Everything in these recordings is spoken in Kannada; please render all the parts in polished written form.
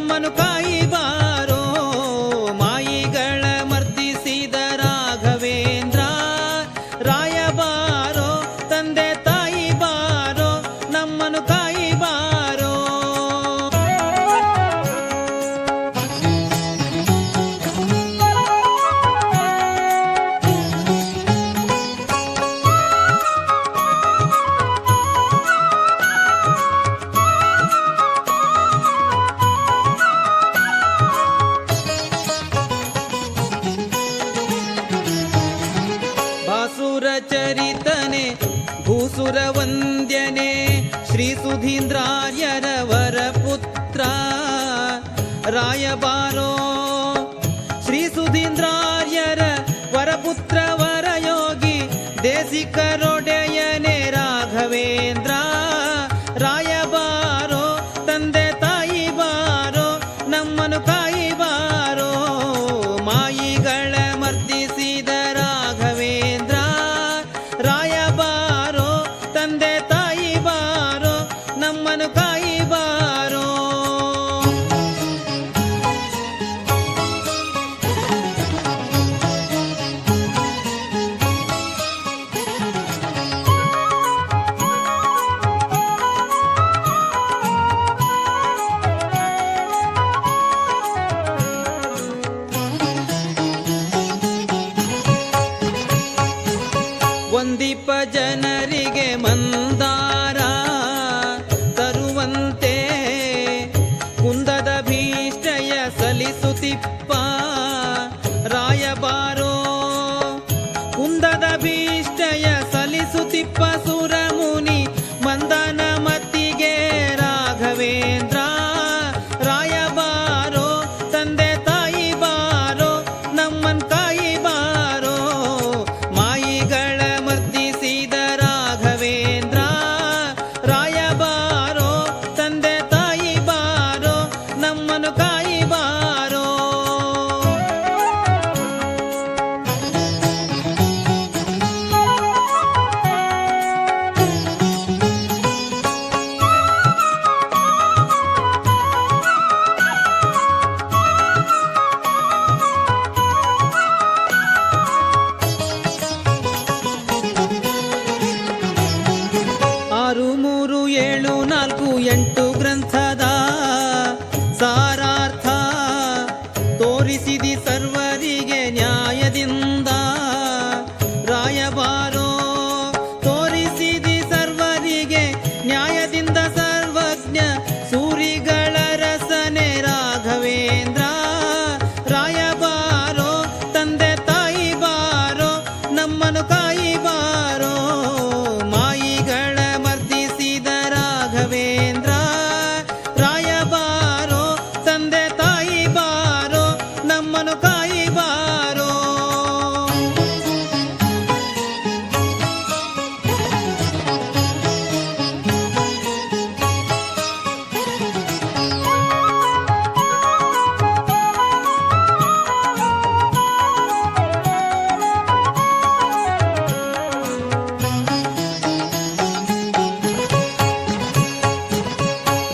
ನಮ್ಮನು ಕಾಯಿ ಬಾರೋ ಮಾಯಿಗಳ ಮರ್ದಿಸಿದ ರಾಘವೇಂದ್ರ ರಾಯ ಬಾರೋ ತಂದೆ ತಾಯಿ ಬಾರೋ ನಮ್ಮನು ಕಾಯಿ ಬಾರೋ. ಭಾಸುರ ಚರಿತನೆ ಭೂಸುರ ವಂದ್ಯನೆ ಶ್ರೀ ಸುಧೀಂದ್ರಾರ್ಯರ ವರಪುತ್ರ ರಾಯಬಾರೋ ಶ್ರೀ ಸುಧೀಂದ್ರಾರ್ಯರ ವರಪುತ್ರ ವರಯೋಗಿ ದೇಸಿಕರೊಡೆಯನೆ ರಾಘವೇಂದ್ರ ರಾಯಬಾರೋ ತಂದೆ ತಾಯಿ ಬಾರೋ ನಮ್ಮನು ಕಾಯಿ ಬಾರೋ ಮಾಯಿಗಳ ಮರ್ದಿಸಿದ ರಾಘವೇಂದ್ರ ರಾಯಬಾರೋ ತಂದೆ ತಾಯಿ ಬಾರೋ ನಮ್ಮನು ಕಾಯಿ ಬಾರೋ. ಒಂದೀಪ ಜನರಿಗೆ ಮಂದಾರ ತರುವಂತೆ ಕುಂದದ ಭೀಷ್ಟಯ ಸಲಿಸುತ್ತಿಪ್ಪ ರಾಯಬಾರೋ ಕುಂದದ ಭೀಷ್ಟಯ ಸಲಿಸುತ್ತಿಪ್ಪ ಸುರಮುನಿ ಮಂದನ ಮತ್ತಿಗೆ ರಾಘವೇಂದ್ರ ರಾಯಬಾರೋ ತಂದೆ ತಾಯಿ ಬಾರೋ ನಮ್ಮನ್ ಕಾಯಿ ಬಾರೋ ಮಾಯಿಗಳ ಮರ್ದಿಸಿದ ರಾಘವೇಂದ್ರ ರಾಯಬಾರೋ ತಂದೆ ತಾಯಿ ಬಾರೋ ನಮ್ಮನು ಕಾಯಿ ಬಾರೋ. ಆರು ಮೂರು ಏಳು ನಾಲ್ಕು ಎಂಟು ಗ್ರಂಥದ ಸಾರಾರ್ಥ ತೋರಿಸಿದಿ ಸರ್ವರಿಗೆ ನ್ಯಾಯದಿಂದ ರಾಯಬಾರೋ ತೋರಿಸಿದಿ ಸರ್ವರಿಗೆ ನ್ಯಾಯದಿಂದ ಸರ್ವಜ್ಞ ಸೂರಿಗಳ ರಸನೆ ರಾಘವೇಂದ್ರ ರಾಯಬಾರೋ ತಂದೆ ತಾಯಿ ಬಾರೋ ನಮ್ಮನು ಕಾಯಿ ಬಾರೋ ಮಾಯಿಗಳ ಮರ್ದಿಸಿದ ರಾಘವೇಂದ್ರ ರಾಯಬಾರೋ ತಂದೆ ತಾಯಿ ಬಾರೋ ನಮ್ಮನು ಕಾಯಿ ಬಾರೋ.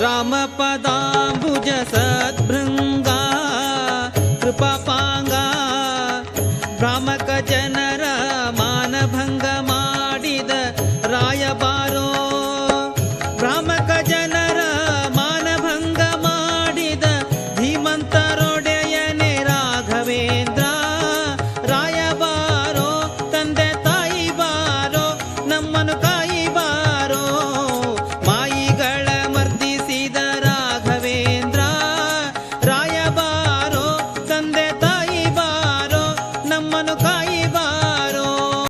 ರಾಮ ಪದ